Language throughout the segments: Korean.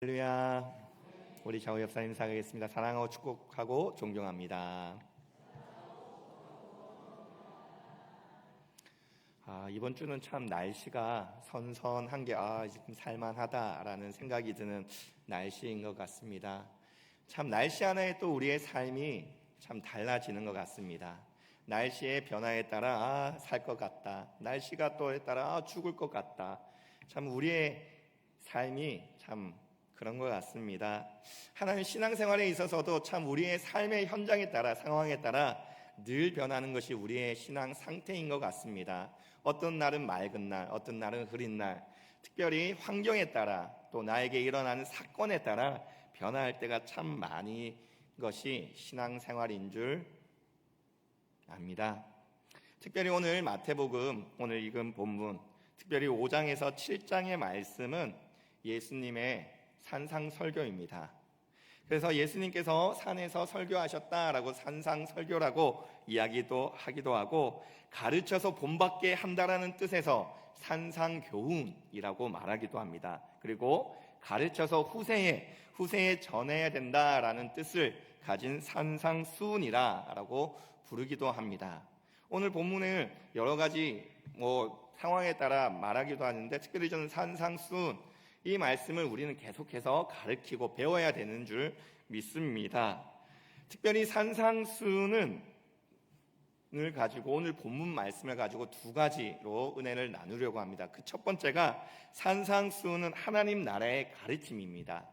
할렐루야. 우리 좌우 옆사 인사하겠습니다. 사랑하고 축복하고 존경합니다. 이번 주는 참 날씨가 선선한 게 지금 살만하다라는 생각이 드는 날씨인 것 같습니다. 참 날씨 하나에 또 우리의 삶이 참 달라지는 것 같습니다. 날씨의 변화에 따라 살 것 같다. 날씨가 또에 따라 죽을 것 같다. 참 우리의 삶이 참 그런 것 같습니다. 하나님 신앙생활에 있어서도 참 우리의 삶의 현장에 따라 상황에 따라 늘 변하는 것이 우리의 신앙 상태인 것 같습니다. 어떤 날은 맑은 날, 어떤 날은 흐린 날, 특별히 환경에 따라 또 나에게 일어나는 사건에 따라 변화할 때가 참 많이 것이 신앙생활인 줄 압니다. 특별히 오늘 마태복음 오늘 읽은 본문, 특별히 5장에서 7장의 말씀은 예수님의 산상설교입니다. 그래서 예수님께서 산에서 설교하셨다라고 산상설교라고 이야기도 하기도 하고, 가르쳐서 본받게 한다라는 뜻에서 산상교훈이라고 말하기도 합니다. 그리고 가르쳐서 후세에 전해야 된다라는 뜻을 가진 산상수훈이라고 부르기도 합니다. 오늘 본문을 여러 가지 상황에 따라 말하기도 하는데, 특별히 저는 산상수훈 이 말씀을 우리는 계속해서 가르치고 배워야 되는 줄 믿습니다. 특별히 산상수훈을 가지고 오늘 본문 말씀을 가지고 두 가지로 은혜를 나누려고 합니다. 그 첫 번째가 산상수훈은 하나님 나라의 가르침입니다.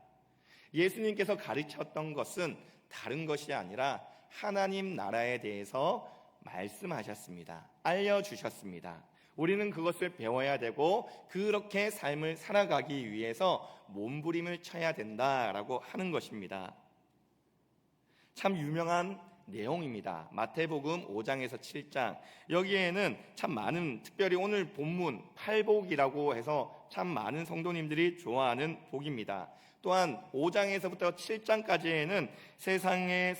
예수님께서 가르쳤던 것은 다른 것이 아니라 하나님 나라에 대해서 말씀하셨습니다. 알려주셨습니다. 우리는 그것을 배워야 되고 그렇게 삶을 살아가기 위해서 몸부림을 쳐야 된다라고 하는 것입니다. 참 유명한 내용입니다. 마태복음 5장에서 7장, 여기에는 참 많은, 특별히 오늘 본문 팔복이라고 해서 참 많은 성도님들이 좋아하는 복입니다. 또한 5장에서부터 7장까지에는 세상의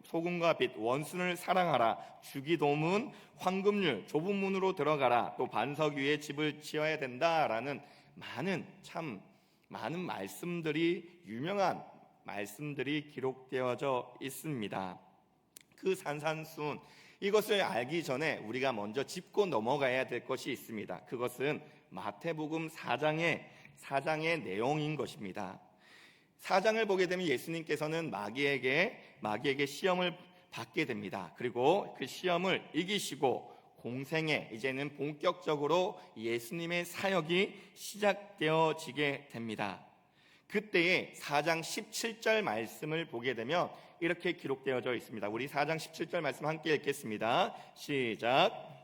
소금과 빛, 원수를 사랑하라, 주기도문, 황금률, 좁은 문으로 들어가라, 또 반석 위에 집을 지어야 된다라는 많은 말씀들이, 유명한 말씀들이 기록되어져 있습니다. 그 산상수훈, 이것을 알기 전에 우리가 먼저 짚고 넘어가야 될 것이 있습니다. 그것은 마태복음 4장의 내용인 것입니다. 4장을 보게 되면 예수님께서는 마귀에게 시험을 받게 됩니다. 그리고 그 시험을 이기시고 공생에 이제는 본격적으로 예수님의 사역이 시작되어지게 됩니다. 그때의 4장 17절 말씀을 보게 되면 이렇게 기록되어져 있습니다. 우리 4장 17절 말씀 함께 읽겠습니다. 시작.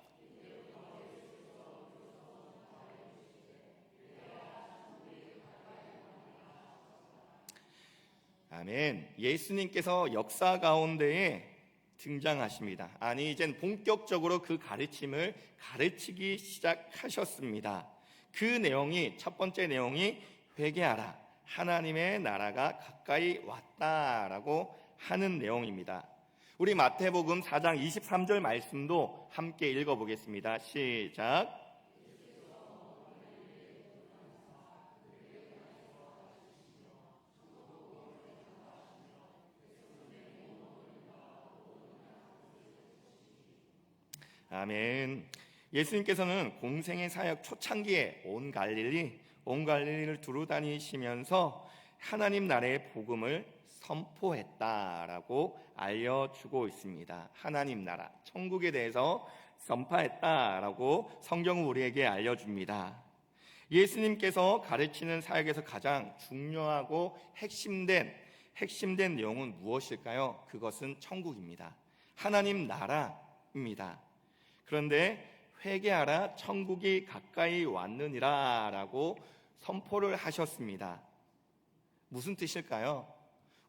아멘. 예수님께서 역사 가운데에 등장하십니다. 이젠 본격적으로 그 가르침을 가르치기 시작하셨습니다. 그 내용이, 첫 번째 내용이 회개하라, 하나님의 나라가 가까이 왔다라고 하는 내용입니다. 우리 마태복음 4장 23절 말씀도 함께 읽어보겠습니다. 시작. 아멘. 예수님께서는 공생의 사역 초창기에 온 갈릴리를 두루 다니시면서 하나님 나라의 복음을 선포했다라고 알려주고 있습니다. 하나님 나라, 천국에 대해서 선포했다라고 성경은 우리에게 알려줍니다. 예수님께서 가르치는 사역에서 가장 중요하고 핵심된 내용은 무엇일까요? 그것은 천국입니다. 하나님 나라입니다. 그런데 회개하라, 천국이 가까이 왔느니라 라고 선포를 하셨습니다. 무슨 뜻일까요?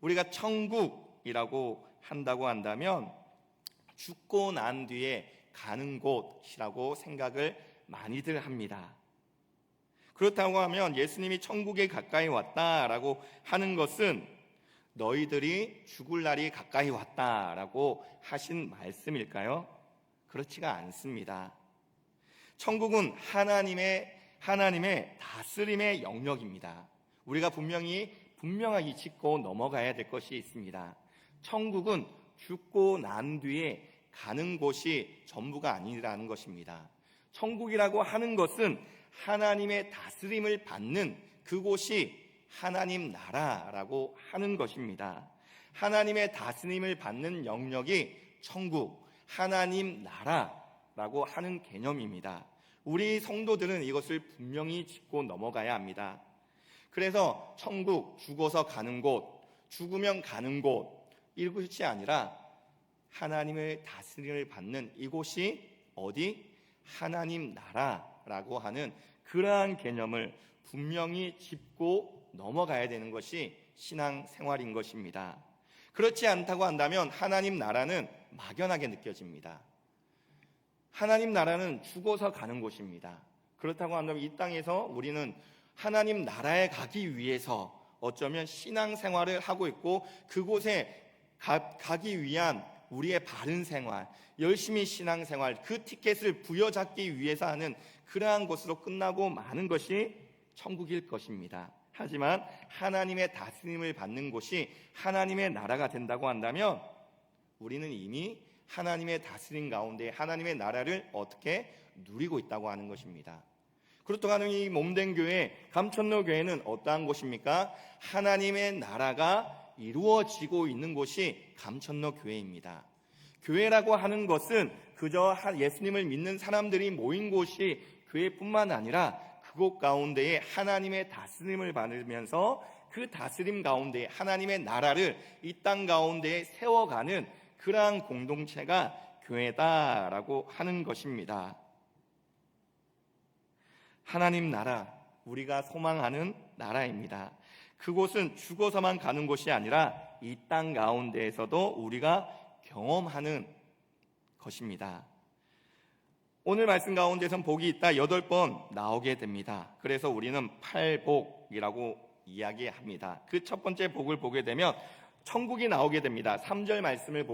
우리가 천국이라고 한다고 한다면 죽고 난 뒤에 가는 곳이라고 생각을 많이들 합니다. 그렇다고 하면 예수님이 천국에 가까이 왔다라고 하는 것은 너희들이 죽을 날이 가까이 왔다라고 하신 말씀일까요? 그렇지가 않습니다. 천국은 하나님의 다스림의 영역입니다. 우리가 분명히 분명하게 짚고 넘어가야 될 것이 있습니다. 천국은 죽고 난 뒤에 가는 곳이 전부가 아니라는 것입니다. 천국이라고 하는 것은 하나님의 다스림을 받는 그곳이 하나님 나라라고 하는 것입니다. 하나님의 다스림을 받는 영역이 천국, 하나님 나라라고 하는 개념입니다. 우리 성도들은 이것을 분명히 짚고 넘어가야 합니다. 그래서 천국, 죽어서 가는 곳, 죽으면 가는 곳, 이것이 아니라 하나님의 다스림을 받는 이곳이 어디? 하나님 나라라고 하는 그러한 개념을 분명히 짚고 넘어가야 되는 것이 신앙생활인 것입니다. 그렇지 않다고 한다면 하나님 나라는 막연하게 느껴집니다. 하나님 나라는 죽어서 가는 곳입니다. 그렇다고 한다면 이 땅에서 우리는 하나님 나라에 가기 위해서 어쩌면 신앙생활을 하고 있고 그곳에 가기 위한 우리의 바른 생활, 열심히 신앙생활, 그 티켓을 부여잡기 위해서 하는 그러한 것으로 끝나고 마는 것이 천국일 것입니다. 하지만 하나님의 다스림을 받는 곳이 하나님의 나라가 된다고 한다면 우리는 이미 하나님의 다스림 가운데 하나님의 나라를 어떻게 누리고 있다고 하는 것입니다. 그렇다고 하면 이 몸된 교회, 감천로 교회는 어떠한 곳입니까? 하나님의 나라가 이루어지고 있는 곳이 감천로 교회입니다. 교회라고 하는 것은 그저 예수님을 믿는 사람들이 모인 곳이 교회뿐만 아니라 그곳 가운데에 하나님의 다스림을 받으면서 그 다스림 가운데 하나님의 나라를 이 땅 가운데에 세워가는 그러한 공동체가 교회다라고 하는 것입니다. 하나님 나라, 우리가 소망하는 나라입니다. 그곳은 죽어서만 가는 곳이 아니라 이 땅 가운데에서도 우리가 경험하는 것입니다. 오늘 말씀 가운데선 복이 있다 8번 나오게 됩니다. 그래서 우리는 팔복이라고 이야기합니다. 그 첫 번째 복을 보게 되면 천국이 나오게 됩니다. 3절 말씀을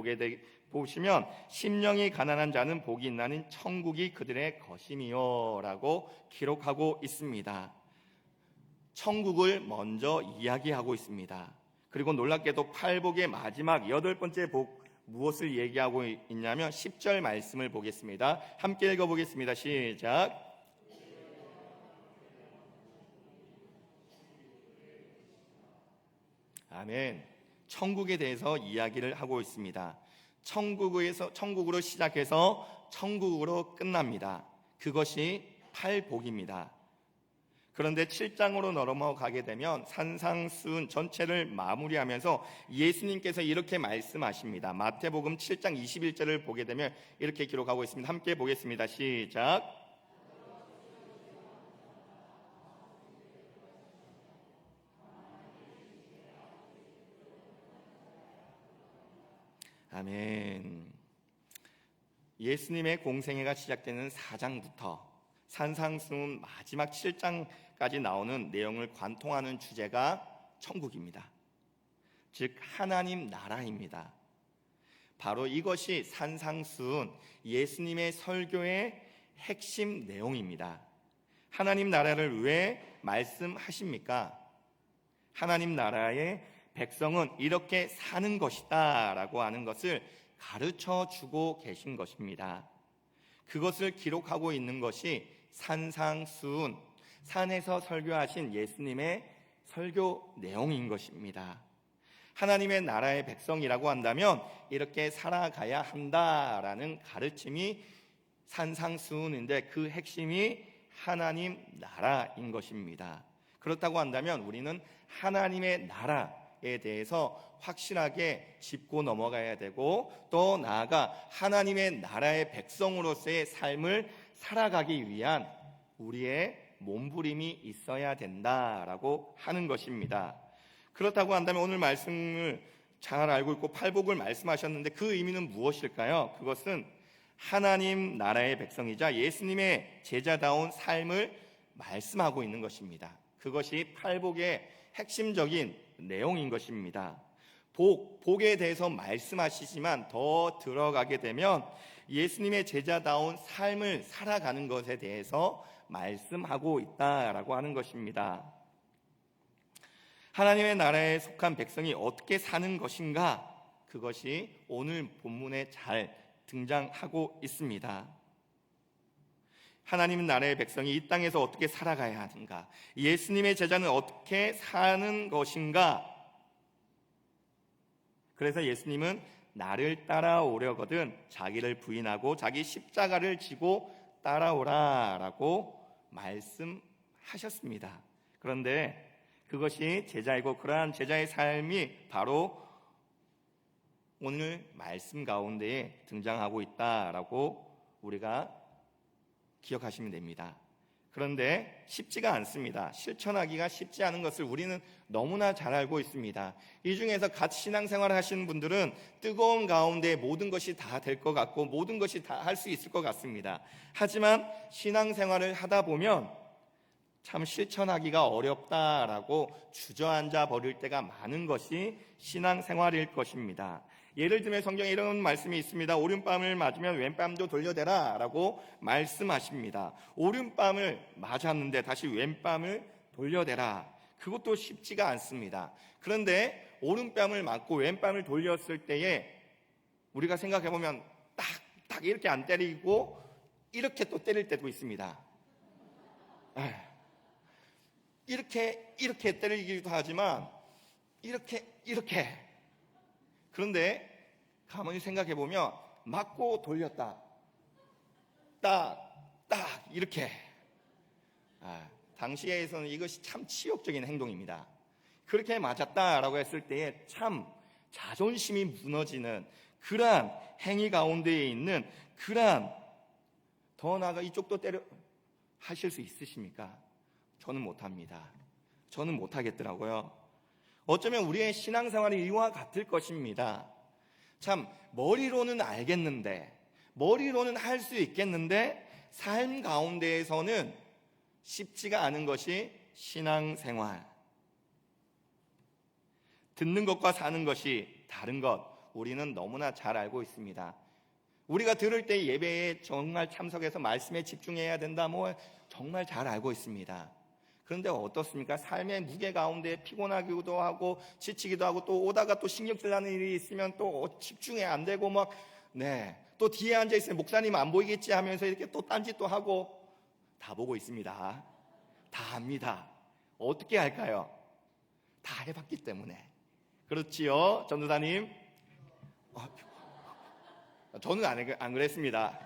보시면 심령이 가난한 자는 복이 있나니 천국이 그들의 것임이요 라고 기록하고 있습니다. 천국을 먼저 이야기하고 있습니다. 그리고 놀랍게도 팔복의 마지막 8번째 복, 무엇을 얘기하고 있냐면 10절 말씀을 보겠습니다. 함께 읽어보겠습니다. 시작. 아멘. 천국에 대해서 이야기를 하고 있습니다. 천국으로 시작해서 천국으로 끝납니다. 그것이 팔복입니다. 그런데 7장으로 넘어가게 되면 산상수훈 전체를 마무리하면서 예수님께서 이렇게 말씀하십니다. 마태복음 7장 21절을 보게 되면 이렇게 기록하고 있습니다. 함께 보겠습니다. 시작. 아멘. 예수님의 공생애가 시작되는 4장부터 산상수훈 마지막 7장까지 나오는 내용을 관통하는 주제가 천국입니다. 즉 하나님 나라입니다. 바로 이것이 산상수훈 예수님의 설교의 핵심 내용입니다. 하나님 나라를 왜 말씀하십니까? 하나님 나라의 백성은 이렇게 사는 것이다 라고 하는 것을 가르쳐 주고 계신 것입니다. 그것을 기록하고 있는 것이 산상수훈, 산에서 설교하신 예수님의 설교 내용인 것입니다. 하나님의 나라의 백성이라고 한다면 이렇게 살아가야 한다라는 가르침이 산상수훈인데 그 핵심이 하나님 나라인 것입니다. 그렇다고 한다면 우리는 하나님의 나라에 대해서 확실하게 짚고 넘어가야 되고 또 나아가 하나님의 나라의 백성으로서의 삶을 살아가기 위한 우리의 몸부림이 있어야 된다라고 하는 것입니다. 그렇다고 한다면 오늘 말씀을 잘 알고 있고 팔복을 말씀하셨는데 그 의미는 무엇일까요? 그것은 하나님 나라의 백성이자 예수님의 제자다운 삶을 말씀하고 있는 것입니다. 그것이 팔복의 핵심적인 내용인 것입니다. 복에 대해서 말씀하시지만 더 들어가게 되면 예수님의 제자다운 삶을 살아가는 것에 대해서 말씀하고 있다라고 하는 것입니다. 하나님의 나라에 속한 백성이 어떻게 사는 것인가, 그것이 오늘 본문에 잘 등장하고 있습니다. 하나님 나라의 백성이 이 땅에서 어떻게 살아가야 하는가, 예수님의 제자는 어떻게 사는 것인가. 그래서 예수님은 나를 따라오려거든 자기를 부인하고 자기 십자가를 지고 따라오라 라고 말씀하셨습니다. 그런데 그것이 제자이고 그러한 제자의 삶이 바로 오늘 말씀 가운데에 등장하고 있다라고 우리가 기억하시면 됩니다. 그런데 쉽지가 않습니다. 실천하기가 쉽지 않은 것을 우리는 너무나 잘 알고 있습니다. 이 중에서 같이 신앙생활을 하시는 분들은 뜨거운 가운데 모든 것이 다 될 것 같고 모든 것이 다 할 수 있을 것 같습니다. 하지만 신앙생활을 하다 보면 참 실천하기가 어렵다라고 주저앉아 버릴 때가 많은 것이 신앙생활일 것입니다. 예를 들면 성경에 이런 말씀이 있습니다. 오른밤을 맞으면 왼밤도 돌려대라 라고 말씀하십니다. 오른밤을 맞았는데 다시 왼밤을 돌려대라, 그것도 쉽지가 않습니다. 그런데 오른밤을 맞고 왼밤을 돌렸을 때에 우리가 생각해보면 딱 이렇게 안 때리고 이렇게 또 때릴 때도 있습니다. 이렇게 때리기도 하지만 이렇게 그런데 가만히 생각해보면 맞고 돌렸다, 딱 이렇게, 당시에서는 이것이 참 치욕적인 행동입니다. 그렇게 맞았다라고 했을 때에 참 자존심이 무너지는 그러한 행위 가운데에 있는 그러한, 더 나아가 이쪽도 때려 하실 수 있으십니까? 저는 못합니다. 저는 못하겠더라고요. 어쩌면 우리의 신앙생활이 이와 같을 것입니다. 참 머리로는 알겠는데, 머리로는 할 수 있겠는데 삶 가운데에서는 쉽지가 않은 것이 신앙생활. 듣는 것과 사는 것이 다른 것, 우리는 너무나 잘 알고 있습니다. 우리가 들을 때 예배에 정말 참석해서 말씀에 집중해야 된다, 정말 잘 알고 있습니다. 그런데 어떻습니까? 삶의 무게 가운데 피곤하기도 하고 지치기도 하고 또 오다가 또 신경질 나는 일이 있으면 또 집중이 안 되고 또 뒤에 앉아 있으면 목사님 안 보이겠지 하면서 이렇게 또 딴짓도 하고, 다 보고 있습니다. 다 압니다. 어떻게 할까요? 다 해봤기 때문에. 그렇지요, 전도사님? 저는 안 그랬습니다.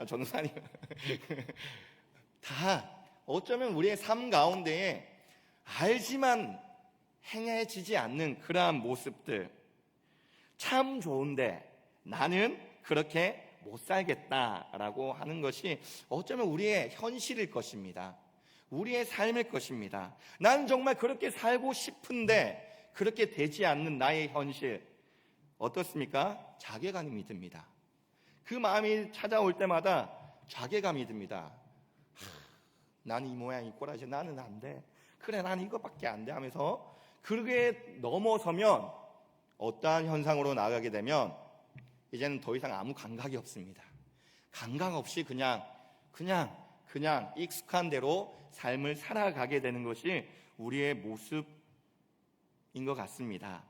전도사님. 다 어쩌면 우리의 삶 가운데에 알지만 행해지지 않는 그러한 모습들, 참 좋은데 나는 그렇게 못 살겠다라고 하는 것이 어쩌면 우리의 현실일 것입니다. 우리의 삶일 것입니다. 나는 정말 그렇게 살고 싶은데 그렇게 되지 않는 나의 현실, 어떻습니까? 자괴감이 듭니다. 그 마음이 찾아올 때마다 자괴감이 듭니다. 나는 이 모양 이 꼴하지, 나는 안 돼, 그래 난 이거밖에 안 돼 하면서 그게 넘어서면 어떠한 현상으로 나가게 되면 이제는 더 이상 아무 감각이 없습니다. 감각 없이 그냥 익숙한 대로 삶을 살아가게 되는 것이 우리의 모습인 것 같습니다.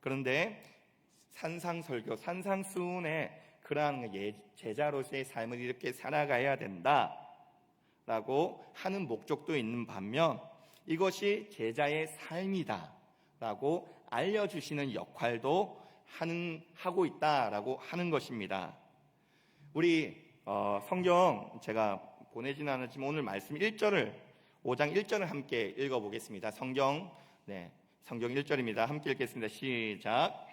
그런데 산상설교, 산상수훈의 그러한 제자로서의 삶을 이렇게 살아가야 된다 라고 하는 목적도 있는 반면 이것이 제자의 삶이다 라고 알려주시는 역할도 하고 있다라고 하는 것입니다. 우리 성경 제가 보내지는 않았지만 오늘 말씀 5장 1절을 함께 읽어보겠습니다. 성경 1절입니다. 함께 읽겠습니다. 시작.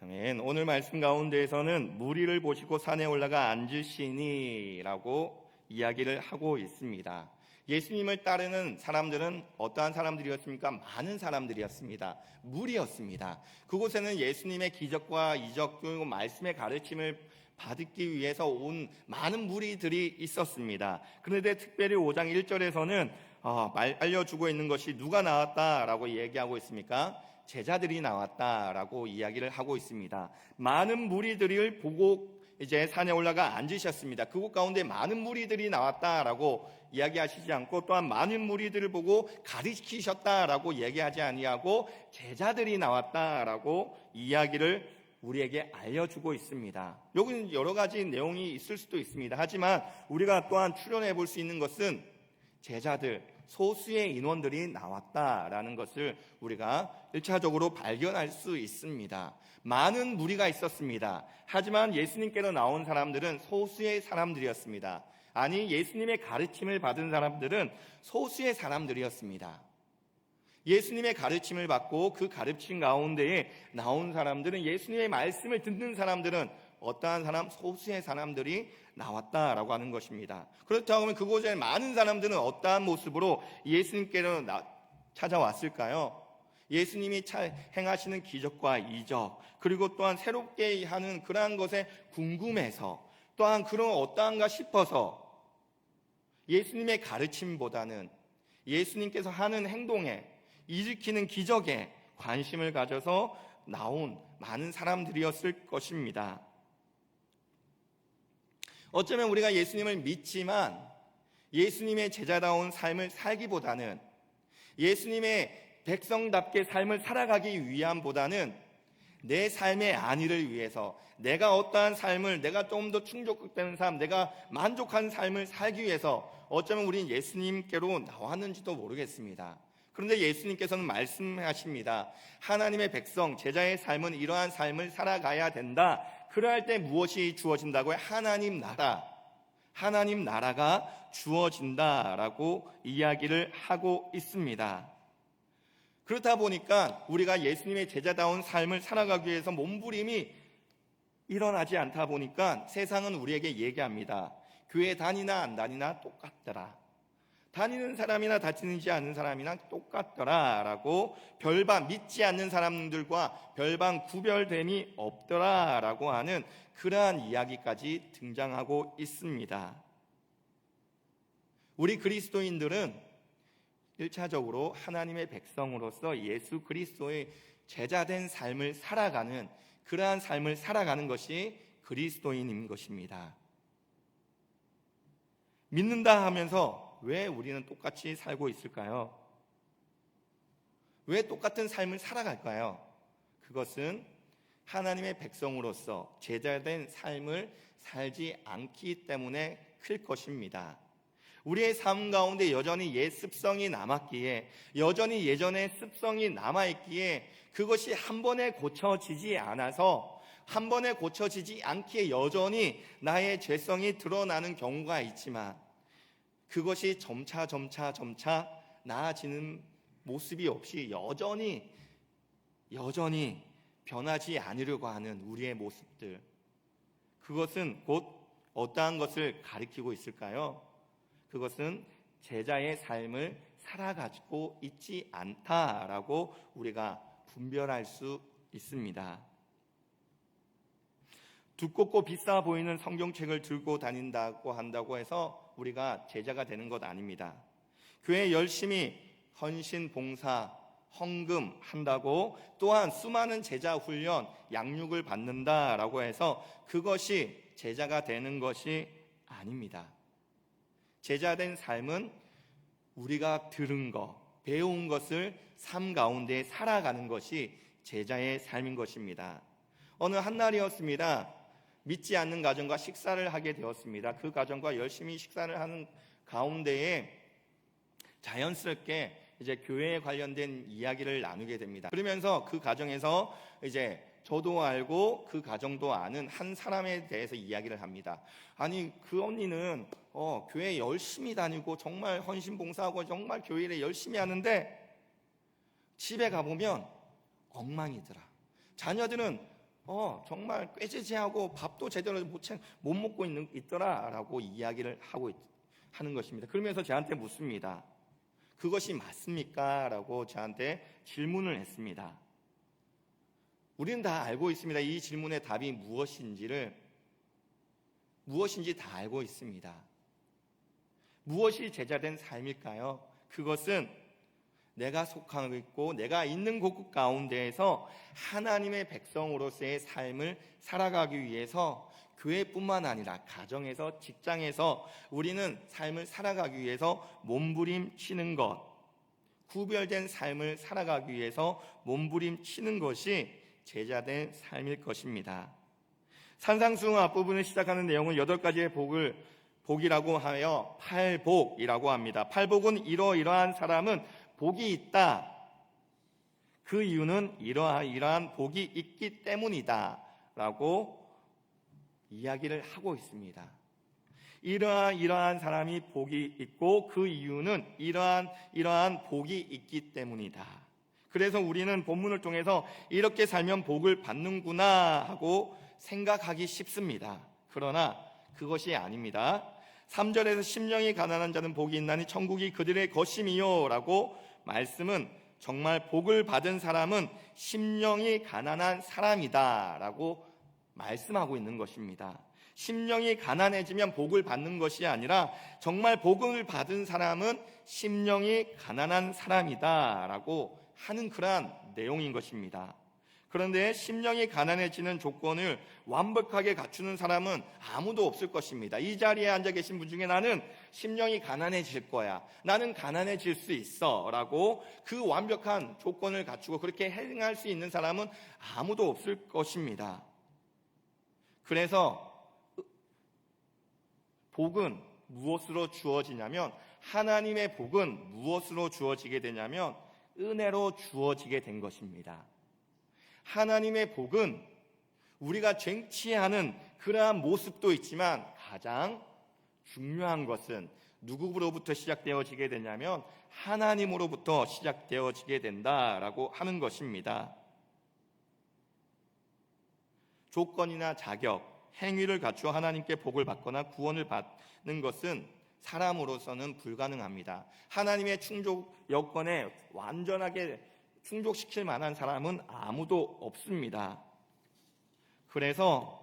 아멘. 오늘 말씀 가운데에서는 무리를 보시고 산에 올라가 앉으시니 라고 이야기를 하고 있습니다. 예수님을 따르는 사람들은 어떠한 사람들이었습니까? 많은 사람들이었습니다. 무리였습니다. 그곳에는 예수님의 기적과 이적 그리고 말씀의 가르침을 받기 위해서 온 많은 무리들이 있었습니다. 그런데 특별히 5장 1절에서는 알려주고 있는 것이 누가 나왔다라고 얘기하고 있습니까? 제자들이 나왔다라고 이야기를 하고 있습니다. 많은 무리들을 보고 이제 산에 올라가 앉으셨습니다. 그곳 가운데 많은 무리들이 나왔다라고 이야기하시지 않고, 또한 많은 무리들을 보고 가르치셨다라고 얘기하지 아니하고 제자들이 나왔다라고 이야기를 우리에게 알려주고 있습니다. 여기는 여러 가지 내용이 있을 수도 있습니다. 하지만 우리가 또한 추론해 볼 수 있는 것은 제자들, 소수의 인원들이 나왔다라는 것을 우리가 1차적으로 발견할 수 있습니다. 많은 무리가 있었습니다. 하지만 예수님께로 나온 사람들은 소수의 사람들이었습니다. 아니, 예수님의 가르침을 받은 사람들은 소수의 사람들이었습니다. 예수님의 가르침을 받고 그 가르침 가운데에 나온 사람들은, 예수님의 말씀을 듣는 사람들은 어떠한 사람? 소수의 사람들이 나왔다라고 하는 것입니다. 그렇다면 그곳에 많은 사람들은 어떠한 모습으로 예수님께로 찾아왔을까요? 예수님이 행하시는 기적과 이적, 그리고 또한 새롭게 하는 그러한 것에 궁금해서, 또한 그런 어떠한가 싶어서 예수님의 가르침보다는 예수님께서 하는 행동에, 일으키는 기적에 관심을 가져서 나온 많은 사람들이었을 것입니다. 어쩌면 우리가 예수님을 믿지만 예수님의 제자다운 삶을 살기보다는, 예수님의 백성답게 삶을 살아가기 위함보다는 내 삶의 안위를 위해서, 내가 어떠한 삶을, 내가 조금 더 충족되는 삶, 내가 만족한 삶을 살기 위해서 어쩌면 우리는 예수님께로 나왔는지도 모르겠습니다. 그런데 예수님께서는 말씀하십니다. 하나님의 백성, 제자의 삶은 이러한 삶을 살아가야 된다. 그러할 때 무엇이 주어진다고요? 하나님 나라가 주어진다라고 이야기를 하고 있습니다. 그렇다 보니까 우리가 예수님의 제자다운 삶을 살아가기 위해서 몸부림이 일어나지 않다 보니까 세상은 우리에게 얘기합니다. 교회 다니나 안 다니나 똑같더라. 다니는 사람이나 다니지 않는 사람이나 똑같더라 라고, 별반, 믿지 않는 사람들과 별반 구별됨이 없더라 라고 하는 그러한 이야기까지 등장하고 있습니다. 우리 그리스도인들은 1차적으로 하나님의 백성으로서 예수 그리스도의 제자된 삶을 살아가는, 그러한 삶을 살아가는 것이 그리스도인인 것입니다. 믿는다 하면서 왜 우리는 똑같이 살고 있을까요? 왜 똑같은 삶을 살아갈까요? 그것은 하나님의 백성으로서 제자된 삶을 살지 않기 때문에 클 것입니다. 우리의 삶 가운데 여전히 옛 습성이 남았기에, 여전히 예전의 습성이 남아있기에 그것이 한 번에 고쳐지지 않아서, 한 번에 고쳐지지 않기에 여전히 나의 죄성이 드러나는 경우가 있지만, 그것이 점차 나아지는 모습이 없이 여전히 변하지 않으려고 하는 우리의 모습들, 그것은 곧 어떠한 것을 가리키고 있을까요? 그것은 제자의 삶을 살아가지고 있지 않다라고 우리가 분별할 수 있습니다. 두껍고 비싸 보이는 성경책을 들고 다닌다고 한다고 해서 우리가 제자가 되는 것 아닙니다. 교회 열심히 헌신, 봉사, 헌금 한다고, 또한 수많은 제자 훈련, 양육을 받는다라고 해서 그것이 제자가 되는 것이 아닙니다. 제자된 삶은 우리가 들은 것, 배운 것을 삶 가운데 살아가는 것이 제자의 삶인 것입니다. 어느 한날이었습니다. 믿지 않는 가정과 식사를 하게 되었습니다. 그 가정과 열심히 식사를 하는 가운데에 자연스럽게 이제 교회에 관련된 이야기를 나누게 됩니다. 그러면서 그 가정에서 이제 저도 알고 그 가정도 아는 한 사람에 대해서 이야기를 합니다. 아니, 그 언니는 교회 열심히 다니고 정말 헌신봉사하고 정말 교회를 열심히 하는데 집에 가보면 엉망이더라. 자녀들은 정말 꾀지지하고 밥도 제대로 못 먹고 있더라라고 이야기를 하는 것입니다. 그러면서 저한테 묻습니다. 그것이 맞습니까? 라고 저한테 질문을 했습니다. 우리는 다 알고 있습니다. 이 질문의 답이 무엇인지 다 알고 있습니다. 무엇이 제자된 삶일까요? 그것은 내가 속하고 있고 내가 있는 곳 가운데에서 하나님의 백성으로서의 삶을 살아가기 위해서 교회뿐만 아니라 가정에서, 직장에서 우리는 삶을 살아가기 위해서 몸부림치는 것, 구별된 삶을 살아가기 위해서 몸부림치는 것이 제자된 삶일 것입니다. 산상수훈 앞부분을 시작하는 내용은 8가지의 복이라고 하여 팔복이라고 합니다. 팔복은 이러이러한 사람은 복이 있다. 그 이유는 이러한 복이 있기 때문이다 라고 이야기를 하고 있습니다. 이러한 사람이 복이 있고 그 이유는 이러한 복이 있기 때문이다. 그래서 우리는 본문을 통해서 이렇게 살면 복을 받는구나 하고 생각하기 쉽습니다. 그러나 그것이 아닙니다. 3절에서 심령이 가난한 자는 복이 있나니 천국이 그들의 것임이요 라고 말씀은 정말 복을 받은 사람은 심령이 가난한 사람이다 라고 말씀하고 있는 것입니다. 심령이 가난해지면 복을 받는 것이 아니라 정말 복을 받은 사람은 심령이 가난한 사람이다 라고 하는 그러한 내용인 것입니다. 그런데 심령이 가난해지는 조건을 완벽하게 갖추는 사람은 아무도 없을 것입니다. 이 자리에 앉아 계신 분 중에 나는 심령이 가난해질 거야, 나는 가난해질 수 있어 라고 그 완벽한 조건을 갖추고 그렇게 행할 수 있는 사람은 아무도 없을 것입니다. 그래서 복은 무엇으로 주어지냐면, 하나님의 복은 무엇으로 주어지게 되냐면 은혜로 주어지게 된 것입니다. 하나님의 복은 우리가 쟁취하는 그러한 모습도 있지만 가장 중요한 것은 누구로부터 시작되어지게 되냐면 하나님으로부터 시작되어지게 된다라고 하는 것입니다. 조건이나 자격, 행위를 갖추어 하나님께 복을 받거나 구원을 받는 것은 사람으로서는 불가능합니다. 하나님의 충족 여건에 완전하게 충족시킬 만한 사람은 아무도 없습니다. 그래서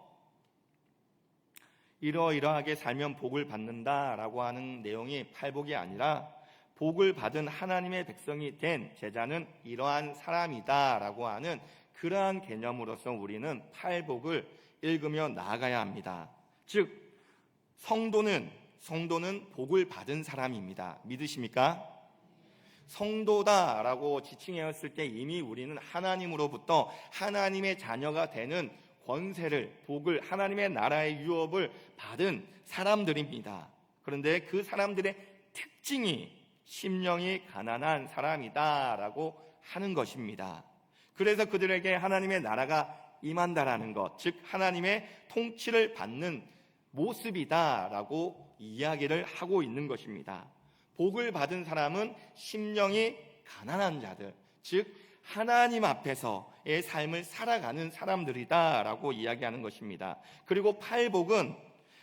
이러이러하게 살면 복을 받는다라고 하는 내용이 팔복이 아니라 복을 받은 하나님의 백성이 된 제자는 이러한 사람이다라고 하는 그러한 개념으로서 우리는 팔복을 읽으며 나아가야 합니다. 즉 성도는 복을 받은 사람입니다. 믿으십니까? 성도다라고 지칭했을 때 이미 우리는 하나님으로부터 하나님의 자녀가 되는 권세를, 복을, 하나님의 나라의 유업을 받은 사람들입니다. 그런데 그 사람들의 특징이 심령이 가난한 사람이다라고 하는 것입니다. 그래서 그들에게 하나님의 나라가 임한다라는 것, 즉 하나님의 통치를 받는 모습이다라고 이야기를 하고 있는 것입니다. 복을 받은 사람은 심령이 가난한 자들, 즉 하나님 앞에서의 삶을 살아가는 사람들이다라고 이야기하는 것입니다. 그리고 팔복은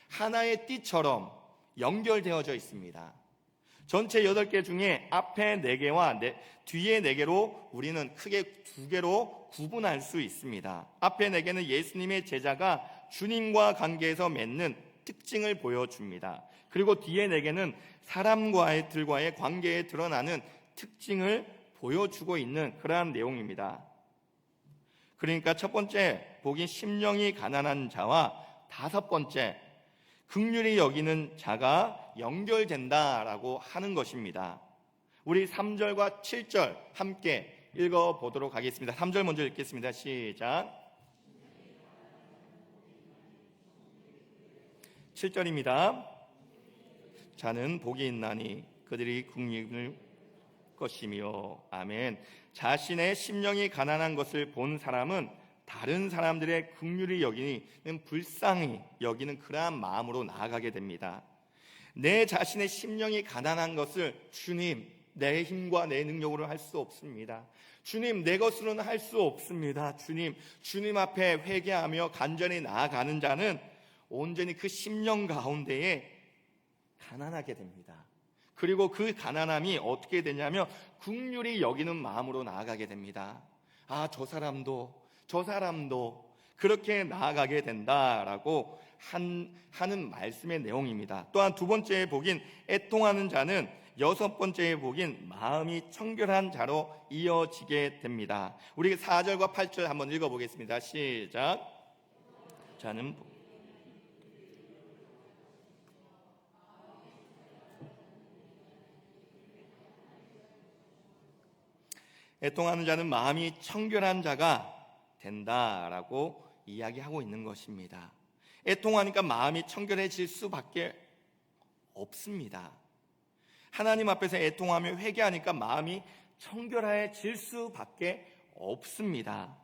하나의 띠처럼 연결되어져 있습니다. 전체 8개 중에 앞에 4개와 뒤에 4개로 우리는 크게 2개로 구분할 수 있습니다. 앞에 4개는 예수님의 제자가 주님과 관계에서 맺는 특징을 보여줍니다. 그리고 뒤에 4개는 사람과의 관계에 드러나는 특징을 보여주고 있는 그러한 내용입니다. 그러니까 첫 번째 복이 심령이 가난한 자와 5번째 긍휼히 여기는 자가 연결된다라고 하는 것입니다. 우리 3절과 7절 함께 읽어보도록 하겠습니다. 3절 먼저 읽겠습니다. 시작. 7절입니다. 자는 복이 있나니 그들이 긍휼을 것이며. 아멘. 자신의 심령이 가난한 것을 본 사람은 다른 사람들의 긍휼히 여기는 불쌍히 여기는 그러한 마음으로 나아가게 됩니다. 내 자신의 심령이 가난한 것을 주님, 내 힘과 내 능력으로 할 수 없습니다. 주님, 내 것으로는 할 수 없습니다. 주님 앞에 회개하며 간절히 나아가는 자는 온전히 그 심령 가운데에 가난하게 됩니다. 그리고 그 가난함이 어떻게 되냐면 긍휼히 여기는 마음으로 나아가게 됩니다. 아, 저 사람도 그렇게 나아가게 된다라고 하는 말씀의 내용입니다. 또한 2번째 복인 애통하는 자는 여섯 번째 복인 마음이 청결한 자로 이어지게 됩니다. 우리 4절과 8절 한번 읽어보겠습니다. 시작. 자는 애통하는 자는 마음이 청결한 자가 된다라고 이야기하고 있는 것입니다. 애통하니까 마음이 청결해질 수밖에 없습니다. 하나님 앞에서 애통하며 회개하니까 마음이 청결해질 수밖에 없습니다.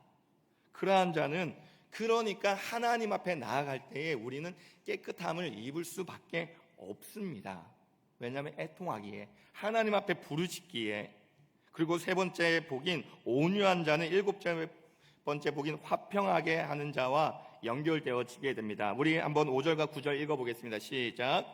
그러한 자는 그러니까 하나님 앞에 나아갈 때에 우리는 깨끗함을 입을 수밖에 없습니다. 왜냐하면 애통하기에, 하나님 앞에 부르짖기에. 그리고 세 번째 복인 온유한 자는 일곱 번째 복인 화평하게 하는 자와 연결되어지게 됩니다. 우리 한번 5절과 9절 읽어보겠습니다. 시작.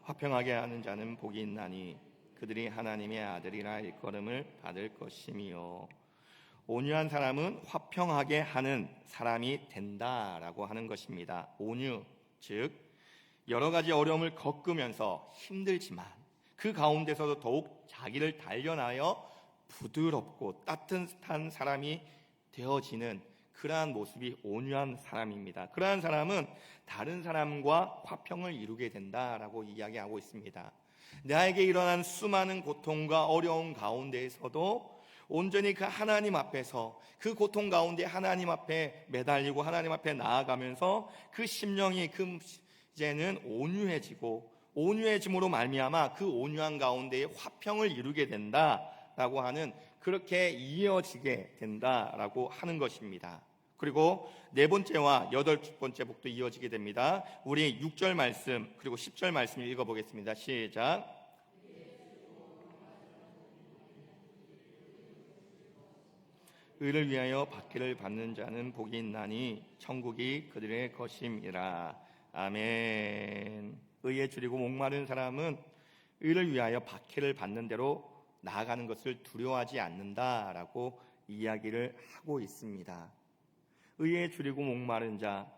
화평하게 하는 자는 복이 있나니 그들이 하나님의 아들이라 일컬음을 받을 것이며. 온유한 사람은 화평하게 하는 사람이 된다라고 하는 것입니다. 온유, 즉 여러 가지 어려움을 겪으면서 힘들지만 그 가운데서도 더욱 자기를 단련하여 부드럽고 따뜻한 사람이 되어지는 그러한 모습이 온유한 사람입니다. 그러한 사람은 다른 사람과 화평을 이루게 된다라고 이야기하고 있습니다. 나에게 일어난 수많은 고통과 어려움 가운데에서도 온전히 그 하나님 앞에서, 그 고통 가운데 하나님 앞에 매달리고 하나님 앞에 나아가면서 그 심령이 이제는 온유해짐으로 말미암아 그 온유한 가운데에 화평을 이루게 된다라고 하는, 그렇게 이어지게 된다라고 하는 것입니다. 그리고 네 번째와 여덟 번째 복도 이어지게 됩니다. 우리 6절 말씀 그리고 10절 말씀 읽어보겠습니다. 시작. 의를 위하여 박해를 받는 자는 복이 있나니 천국이 그들의 것임이라. 아멘. 의에 줄이고 목마른 사람은 의를 위하여 박해를 받는 대로 나아가는 것을 두려워하지 않는다라고 이야기를 하고 있습니다. 의에 줄이고 목마른 자,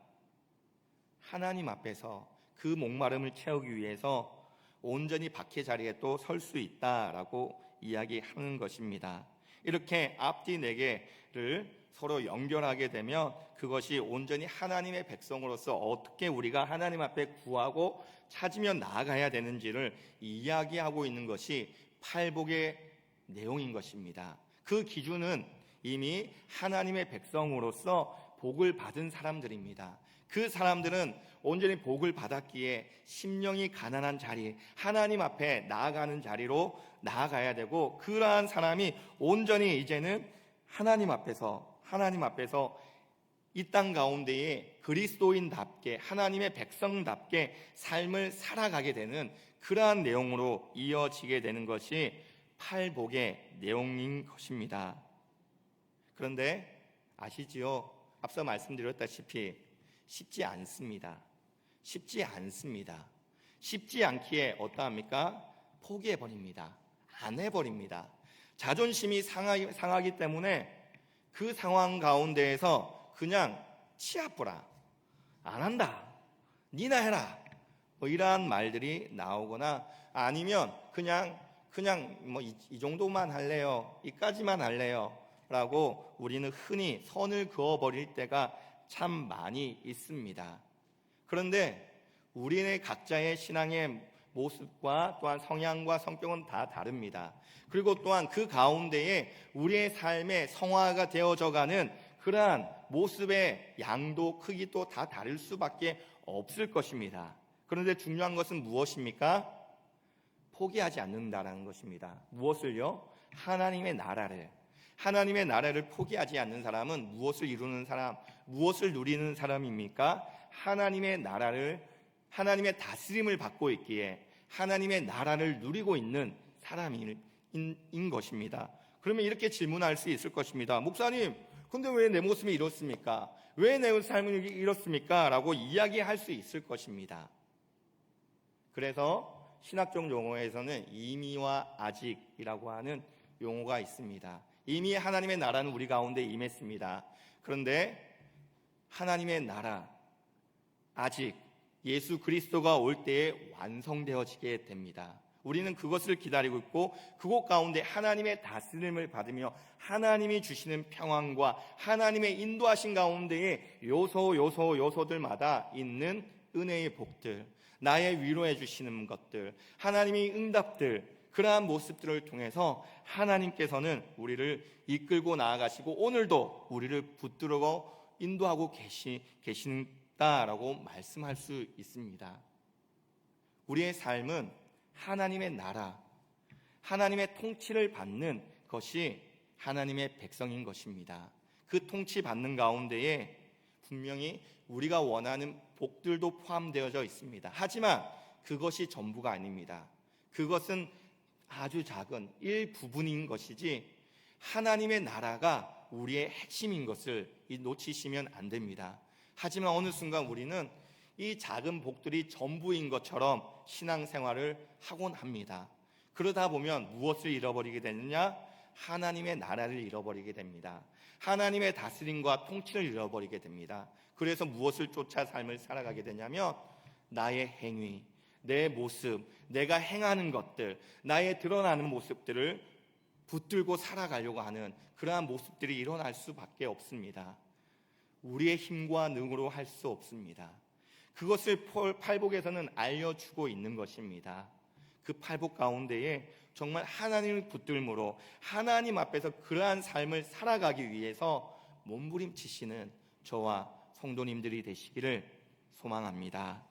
하나님 앞에서 그 목마름을 채우기 위해서 온전히 박해 자리에 또 설 수 있다라고 이야기하는 것입니다. 이렇게 앞뒤 네 개를 서로 연결하게 되면 그것이 온전히 하나님의 백성으로서 어떻게 우리가 하나님 앞에 구하고 찾으며 나아가야 되는지를 이야기하고 있는 것이 팔복의 내용인 것입니다. 그 기준은 이미 하나님의 백성으로서 복을 받은 사람들입니다. 그 사람들은 온전히 복을 받았기에 심령이 가난한 자리, 하나님 앞에 나아가는 자리로 나아가야 되고, 그러한 사람이 온전히 이제는 하나님 앞에서 이 땅 가운데에 그리스도인답게, 하나님의 백성답게 삶을 살아가게 되는 그러한 내용으로 이어지게 되는 것이 팔복의 내용인 것입니다. 그런데 아시지요? 앞서 말씀드렸다시피 쉽지 않습니다. 쉽지 않기에 어떠합니까? 포기해버립니다. 안 해버립니다. 자존심이 상하기 때문에 그 상황 가운데에서 그냥 치아뿌라, 안 한다, 니나 해라, 이러한 말들이 나오거나, 아니면 그냥 뭐 이 정도만 할래요, 이까지만 할래요 라고 우리는 흔히 선을 그어버릴 때가 참 많이 있습니다. 그런데 우리네 각자의 신앙의 모습과 또한 성향과 성격은 다 다릅니다. 그리고 또한 그 가운데에 우리의 삶의 성화가 되어져가는 그러한 모습의 양도 크기도 다 다를 수밖에 없을 것입니다. 그런데 중요한 것은 무엇입니까? 포기하지 않는다라는 것입니다. 무엇을요? 하나님의 나라를 포기하지 않는 사람은 무엇을 이루는 사람, 무엇을 누리는 사람입니까? 하나님의 다스림을 받고 있기에 하나님의 나라를 누리고 있는 사람인 것입니다. 그러면 이렇게 질문할 수 있을 것입니다. 목사님, 근데 왜 내 모습이 이렇습니까? 왜 내 삶이 이렇습니까? 라고 이야기할 수 있을 것입니다. 그래서 신학적 용어에서는 이미와 아직이라고 하는 용어가 있습니다. 이미 하나님의 나라는 우리 가운데 임했습니다. 그런데 하나님의 나라, 아직 예수 그리스도가 올 때에 완성되어지게 됩니다. 우리는 그것을 기다리고 있고 그곳 가운데 하나님의 다스림을 받으며 하나님이 주시는 평안과 하나님의 인도하신 가운데에 요소들마다 있는 은혜의 복들, 나의 위로해 주시는 것들, 하나님의 응답들, 그러한 모습들을 통해서 하나님께서는 우리를 이끌고 나아가시고 오늘도 우리를 붙들고 인도하고 계신다라고 말씀할 수 있습니다. 우리의 삶은 하나님의 나라, 하나님의 통치를 받는 것이 하나님의 백성인 것입니다. 그 통치 받는 가운데에 분명히 우리가 원하는 복들도 포함되어져 있습니다. 하지만 그것이 전부가 아닙니다. 그것은 아주 작은 일부분인 것이지 하나님의 나라가 우리의 핵심인 것을 놓치시면 안 됩니다. 하지만 어느 순간 우리는 이 작은 복들이 전부인 것처럼 신앙생활을 하곤 합니다. 그러다 보면 무엇을 잃어버리게 되느냐? 하나님의 나라를 잃어버리게 됩니다. 하나님의 다스림과 통치를 잃어버리게 됩니다. 그래서 무엇을 쫓아 삶을 살아가게 되냐면 나의 행위, 내 모습, 내가 행하는 것들, 나의 드러나는 모습들을 붙들고 살아가려고 하는 그러한 모습들이 일어날 수밖에 없습니다. 우리의 힘과 능으로 할 수 없습니다. 그것을 팔복에서는 알려주고 있는 것입니다. 그 팔복 가운데에 정말 하나님을 붙들므로 하나님 앞에서 그러한 삶을 살아가기 위해서 몸부림치시는 저와 성도님들이 되시기를 소망합니다.